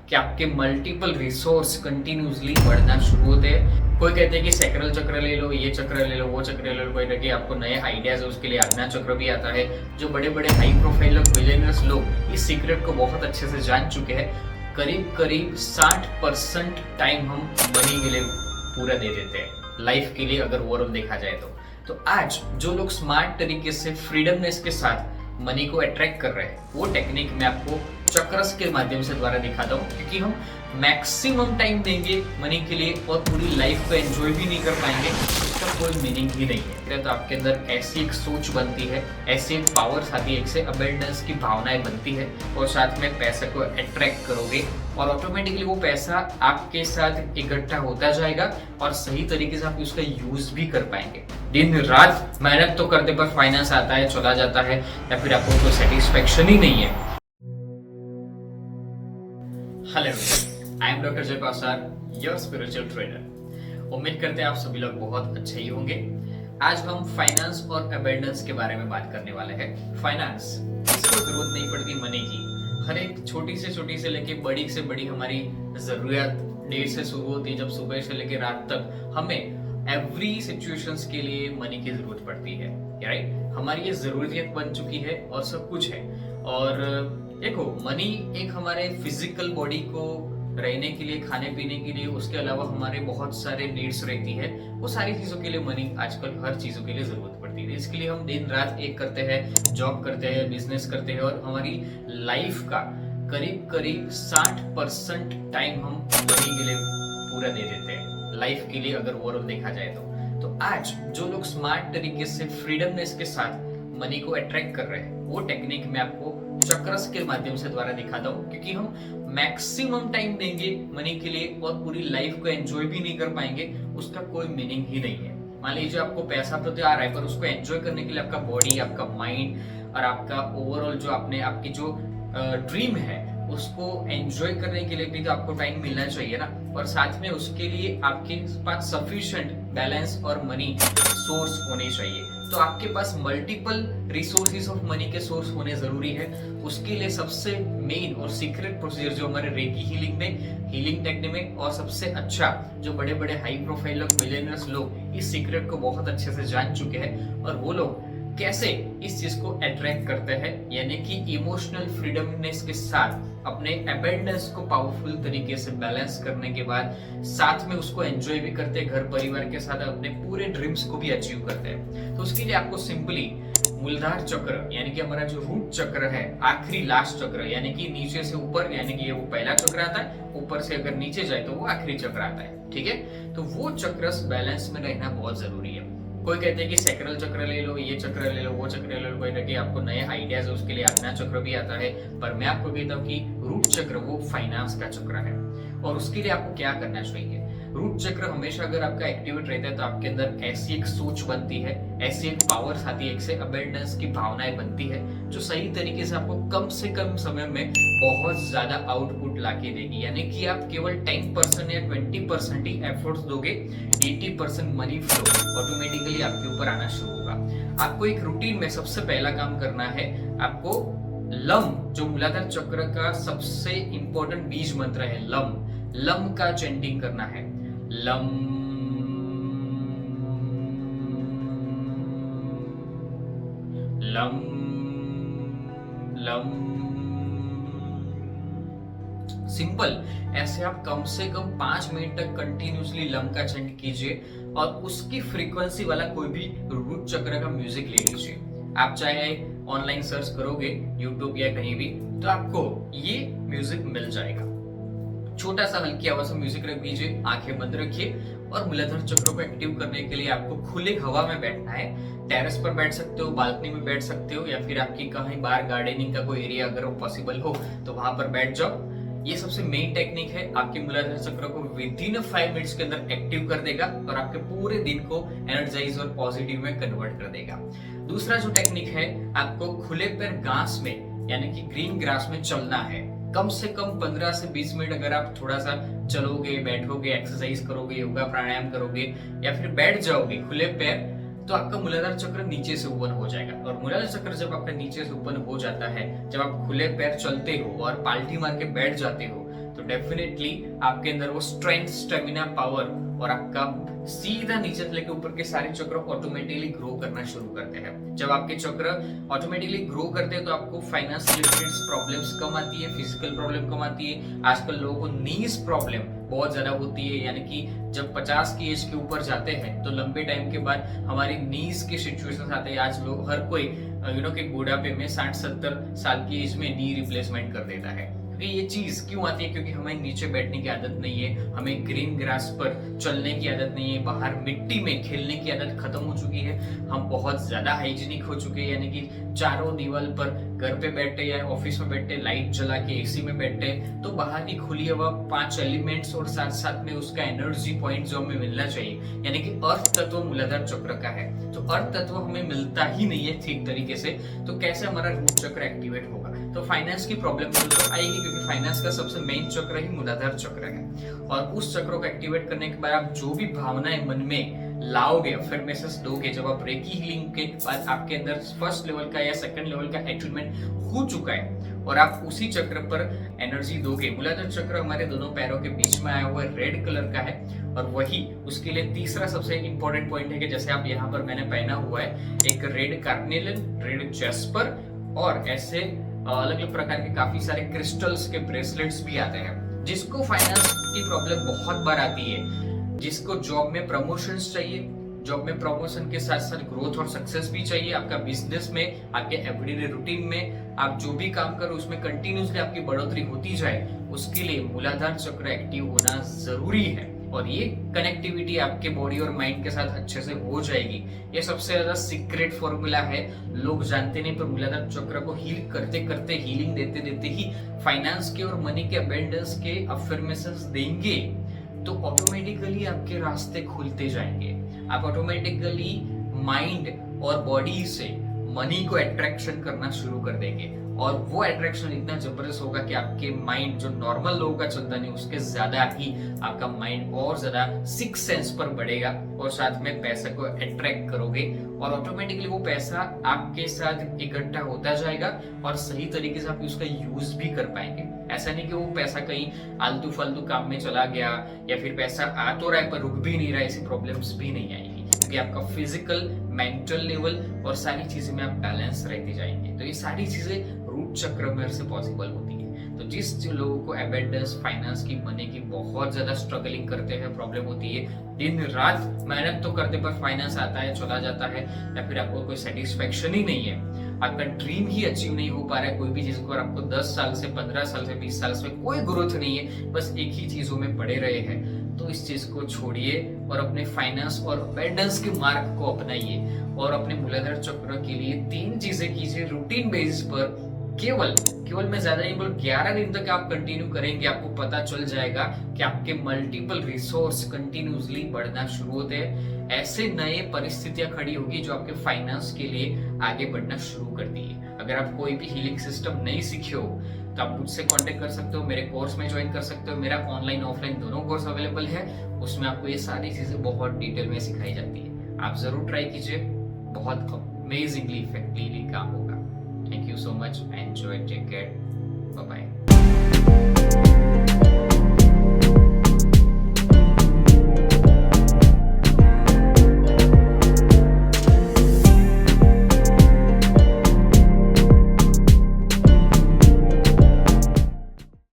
कि आपके multiple resource continuously बढ़ना शुरू होते हैं। कोई कहते हैं कि सैक्रल चक्र ले लो, ये चक्र ले लो, वो चक्र ले लो। कोई कहते हैं आपको नए आइडियाज है, उसके लिए आज्ञा चक्र भी आता है। जो बड़े बड़े हाई प्रोफाइल लोग, बिलियनर्स लोग इस सीक्रेट को बहुत अच्छे से जान चुके हैं। करीब करीब 60% टाइम हम मनी के लिए पूरा दे देते हैं, लाइफ के लिए अगर ओवरऑल देखा जाए तो आज जो लोग स्मार्ट तरीके से फ्रीडमनेस के साथ मनी को अट्रैक्ट कर रहे हैं, वो टेक्निक मैं आपको चक्रस के माध्यम से द्वारा दिखाता हूँ, क्योंकि हम मैक्सिमम टाइम देंगे मनी के लिए और पूरी लाइफ को एंजॉय भी नहीं कर पाएंगे, उसका कोई मीनिंग ही नहीं है। तो आपके अंदर ऐसी एक सोच बनती है, ऐसी एक पावर्स आती है, एक से अबेंडेंस की भावनाएं बनती है और साथ में पैसे को अट्रैक्ट करोगे और ऑटोमेटिकली वो पैसा आपके साथ इकट्ठा होता जाएगा और सही तरीके से आप उसका यूज भी कर पाएंगे। दिन रात मेहनत तो करते पर फाइनेंस आता है, चला जाता है, या फिर आपको कोई सेटिस्फेक्शन ही नहीं है। हेलो, आई एम डॉक्टर जय पासार, योर स्पिरिचुअल ट्रेनर। उम्मीद करते हैं आप सभी लोग बहुत अच्छे ही होंगे। आज हम फाइनेंस और अबेंडेंस के बारे में बात करने वाले हैं। फाइनेंस, इसको जरूरत नहीं पड़ती मनी की। हर एक छोटी से लेके बड़ी से बड़ी हमारी जरूरियात देर से शुरू होती है, जब सुबह से लेके रात तक हमें एवरी सिचुएशंस के लिए मनी की जरूरत पड़ती है, राइट? हमारी ये जरूरियत बन चुकी है और सब कुछ है। और देखो, मनी एक हमारे फिजिकल बॉडी को रहने के लिए, खाने पीने के लिए, उसके अलावा हमारे बहुत सारे नीड्स रहती है, वो सारी चीजों के लिए मनी आजकल हर चीजों के लिए जरूरत पड़ती है। इसके लिए हम दिन रात एक करते हैं, जॉब करते हैं, बिजनेस करते हैं और हमारी लाइफ का करीब करीब 60% टाइम हम मनी के लिए पूरा दे देते हैं, लाइफ के लिए अगर ओवरऑल देखा जाए तो आज जो लोग स्मार्ट तरीके से फ्रीडमनेस के साथ मनी को अट्रैक्ट कर रहे हैं, वो टेक्निक मैं आपको चक्रस के माध्यम से द्वारा दिखाता हूँ, क्योंकि हम मैक्सिमम टाइम देंगे मनी के लिए और पूरी लाइफ को एंजॉय भी नहीं कर पाएंगे, उसका कोई मीनिंग ही नहीं है। मान लीजिए आपको पैसा तो आ रहा है, पर उसको एंजॉय करने के लिए आपका बॉडी, आपका माइंड और आपका ओवरऑल जो आपकी जो ड्रीम है, उसको एंजॉय करने के लिए भी तो आपको टाइम मिलना चाहिए ना। और साथ में उसके लिए आपके पास सफिशिएंट बैलेंस और मनी सोर्स होने चाहिए। तो आपके पास मल्टीपल रिसोर्सेज ऑफ मनी के सोर्स होने जरूरी है। उसके लिए सबसे मेन और सीक्रेट प्रोसीजर जो हमारे रेकी हीलिंग टेक्निक में, और सबसे अच्छा जो बड़े बड़े हाई प्रोफाइल लोग, बिलियनर्स लोग इस सीक्रेट को बहुत अच्छे से जान चुके हैं और वो लोग कैसे इस चीज को अट्रैक्ट करते हैं, यानी कि इमोशनल फ्रीडमनेस के साथ अपने अबेंडेंस को पावरफुल तरीके से बैलेंस करने के बाद साथ में उसको एंजॉय भी करते हैं, घर परिवार के साथ अपने पूरे ड्रीम्स को भी अचीव करते हैं। तो उसके लिए आपको सिंपली मूलाधार चक्र, यानी कि हमारा जो रूट चक्र है, आखिरी लास्ट चक्र, यानी कि नीचे से ऊपर, यानी कि ये वो पहला चक्र आता है, ऊपर से अगर नीचे जाए तो वो आखिरी चक्र आता है, ठीक है? तो वो चक्र बैलेंस में रहना बहुत जरूरी है। कोई कहते हैं कि सैक्रल चक्र ले लो, ये चक्र ले लो, वो चक्र ले लो। कोई कहते हैं आपको नए आइडियाज है, उसके लिए आज्ञा चक्र भी आता है। पर मैं आपको कहता हूँ कि रूट चक्र वो फाइनेंस का चक्र है और उसके लिए आपको क्या करना चाहिए। रूट चक्र हमेशा अगर आपका एक्टिवेट रहता है तो आपके अंदर ऐसी एक सोच बनती है, ऐसी एक पावर्स आती है, एक से अबेंडेंस की भावनाएं बनती है, जो सही तरीके से आपको कम से कम समय में बहुत ज्यादा आउटपुट लाके देगी। यानी कि आप केवल 10% या 20% ही एफर्ट्स दोगे, 80% मनी फ्लो ऑटोमेटिकली आपके ऊपर आना शुरू होगा। आपको एक रूटीन में सबसे पहला काम करना है, आपको लम, जो मूलाधार चक्र का सबसे इंपॉर्टेंट बीज मंत्र है, लम का चैंटिंग करना है। Lump lump lump. सिंपल, ऐसे आप कम से कम 5 मिनट तक कंटिन्यूसली लम का चैंट कीजिए और उसकी फ्रीक्वेंसी वाला कोई भी रूट चक्र का म्यूजिक ले लीजिए। आप चाहे ऑनलाइन सर्च करोगे यूट्यूब या कहीं भी, तो आपको ये म्यूजिक मिल जाएगा। छोटा सा हल्की आवाज में म्यूजिक रख दीजिए, आंखें बंद रखिए और मूलाधार चक्र को एक्टिव करने के लिए आपको खुले हवा में बैठना है। टेरेस पर बैठ सकते हो, बालकनी में बैठ सकते हो, या फिर आपकी कहीं बाहर गार्डनिंग का कोई एरिया अगर पॉसिबल हो तो वहां पर बैठ जाओ। ये सबसे मेन टेक्निक है, आपके मूलाधार चक्र को विदिन 5 मिनट्स के अंदर एक्टिव कर देगा और आपके पूरे दिन को एनर्जाइज और पॉजिटिव में कन्वर्ट कर देगा। दूसरा जो टेक्निक है, आपको खुले पैर घास में, यानी कि ग्रीन ग्रास में चलना है। कम से कम 15 से 20 मिनट अगर आप थोड़ा सा चलोगे, बैठोगे, एक्सरसाइज करोगे, योगा प्राणायाम करोगे या फिर बैठ जाओगे खुले पैर, तो आपका मूलाधार चक्र नीचे से ओपन हो जाएगा। और मूलाधार चक्र जब आपका नीचे से ओपन हो जाता है, जब आप खुले पैर चलते हो और पालटी मार के बैठ जाते हो, तो डेफिनेटली आपके अंदर वो स्ट्रेंथ, स्टेमिना, पावर और आपका सीधा नीचे से लेकर ऊपर के सारे चक्र ऑटोमेटिकली ग्रो करना शुरू करते हैं। जब आपके चक्र ऑटोमेटिकली ग्रो करते हैं तो आपको फाइनेंस रिलेटेड प्रॉब्लम्स कम आती है, फिजिकल प्रॉब्लम कम आती है। आजकल लोगों को नीज प्रॉब्लम बहुत ज्यादा होती है, यानी कि जब 50 की एज के ऊपर जाते हैं तो लंबे टाइम के बाद हमारी नीज के सिचुएशन आते हैं। आज लोग हर कोई कि बुढ़ापे में 60-70 साल की एज में नी रिप्लेसमेंट कर देता है। क्योंकि ये चीज क्यों आती है? क्योंकि हमें नीचे बैठने की आदत नहीं है, हमें ग्रीन ग्रास पर चलने की आदत नहीं है, बाहर मिट्टी में खेलने की आदत खत्म हो चुकी है। हम बहुत ज्यादा हाइजीनिक हो चुके हैं, यानी कि चारों दीवार पर घर पे बैठे या ऑफिस में बैठे, लाइट जला के एसी में बैठे, तो बाहर की खुली हवा, 5 एलिमेंट्स और साथ साथ में उसका एनर्जी पॉइंट जो हमें मिलना चाहिए, यानी कि अर्थ तत्व मूलाधार चक्र का है, तो अर्थ तत्व हमें मिलता ही नहीं है ठीक तरीके से। तो कैसे हमारा रूट चक्र एक्टिवेट होगा? तो फाइनेंस की प्रॉब्लम तो आएगी, क्योंकि फाइनेंस का सबसे मेन चक्र ही मूलाधार चक्र है। और उस चक्र को एक्टिवेट करने के बाद आप जो भी भावनाएं मन में लाओगे, अफर्मेशंस दोगे, जब आप रेकी हीलिंग के बाद आपके अंदर फर्स्ट लेवल का या सेकंड लेवल का एट्यूनमेंट हो चुका है और आप उसी चक्र पर एनर्जी दोगे। मूलाधार चक्र हमारे दोनों पैरों के बीच में आया हुआ है, रेड कलर का है, और वही उसके लिए तीसरा सबसे इंपॉर्टेंट पॉइंट है कि जैसे आप यहाँ पर मैंने पहना हुआ है एक रेड कार्नेलियन, रेड जैस्पर और ऐसे अलग अलग प्रकार के काफी सारे क्रिस्टल्स के ब्रेसलेट्स भी आते हैं। जिसको फाइनेंस की प्रॉब्लम बहुत बार आती है, जिसको जॉब में प्रमोशंस चाहिए, जॉब में प्रमोशन के साथ साथ ग्रोथ और सक्सेस भी चाहिए, आपका बिजनेस में, आपके एवरीडे रूटीन में, आप जो भी काम करो उसमें कंटिन्यूसली आपकी बढ़ोतरी होती जाए, उसके लिए मूलाधार चक्र एक्टिव होना जरूरी है। और ये कनेक्टिविटी आपके बॉडी और माइंड के साथ अच्छे से हो जाएगी। ये सबसे ज्यादा सीक्रेट फॉर्मूला है, लोग जानते नहीं, पर मूलाधार चक्र को हील करते करते, हीलिंग देते देते ही फाइनेंस के और मनी के अबेंडेंस के अफर्मेशंस देंगे तो ऑटोमेटिकली आपके रास्ते खुलते जाएंगे। आप ऑटोमेटिकली माइंड और बॉडी से मनी को अट्रैक्शन करना शुरू कर देंगे, और वो अट्रैक्शन इतना जबरदस्त होगा कि आपके माइंड जो नॉर्मल लोगों का चलता नहीं उसके ज्यादा ही आपका माइंड और ज्यादा सिक्स सेंस पर बढ़ेगा, और साथ में पैसे को अट्रैक्ट करोगे और ऑटोमेटिकली वो पैसा आपके साथ इकट्ठा होता जाएगा और सही तरीके से आप उसका यूज भी कर पाएंगे। ऐसा नहीं कि वो पैसा कहीं आलतू फालतू काम में चला गया या फिर पैसा आ तो रहा है पर रुक भी नहीं रहा, ऐसी प्रॉब्लम्स भी नहीं आएगी, क्योंकि आपका फिजिकल, मेंटल लेवल और सारी चीजें में आप बैलेंस रहते जाएंगे। तो ये सारी चीजें रूट चक्र में से पॉसिबल होती है। तो जिस लोगों को अबेंडेंस, फाइनेंस की, मनी की बहुत ज्यादा स्ट्रगलिंग करते हैं, प्रॉब्लम होती है, दिन रात मेहनत तो करते पर फाइनेंस आता है चला जाता है, या फिर आपको कोई सेटिस्फेक्शन ही नहीं है, आपका ड्रीम ही अचीव नहीं हो पा रहा है कोई भी चीज को, और आपको 10 साल से, 15 साल से, 20 साल से कोई ग्रोथ नहीं है, बस एक ही चीजों में पड़े रहे हैं, तो इस चीज को छोड़िए और अपने फाइनेंस और अबेंडेंस के मार्ग को अपनाइए और अपने मूलाधार चक्र के लिए 3 चीजें कीजिए रूटीन बेसिस पर। केवल मैं ज्यादा नहीं बोल, 11 दिन तक आप कंटिन्यू करेंगे, आपको पता चल जाएगा कि आपके मल्टीपल रिसोर्स कंटिन्यूसली बढ़ना शुरू होते हैं। ऐसे नए परिस्थितियां खड़ी होगी जो आपके फाइनेंस के लिए आगे बढ़ना शुरू करती है। अगर आप कोई भी हीलिंग सिस्टम नहीं सीखे हो तो आप मुझसे कांटेक्ट कर सकते हो, मेरे कोर्स में ज्वाइन कर सकते हो। मेरा ऑनलाइन ऑफलाइन दोनों कोर्स अवेलेबल है, उसमें आपको ये सारी चीजें बहुत डिटेल में सिखाई जाती है। आप जरूर ट्राई कीजिए, बहुत अमेजिंगली इफेक्टिवली काम होगा। Thank you so much. Enjoy. Take care. Bye bye.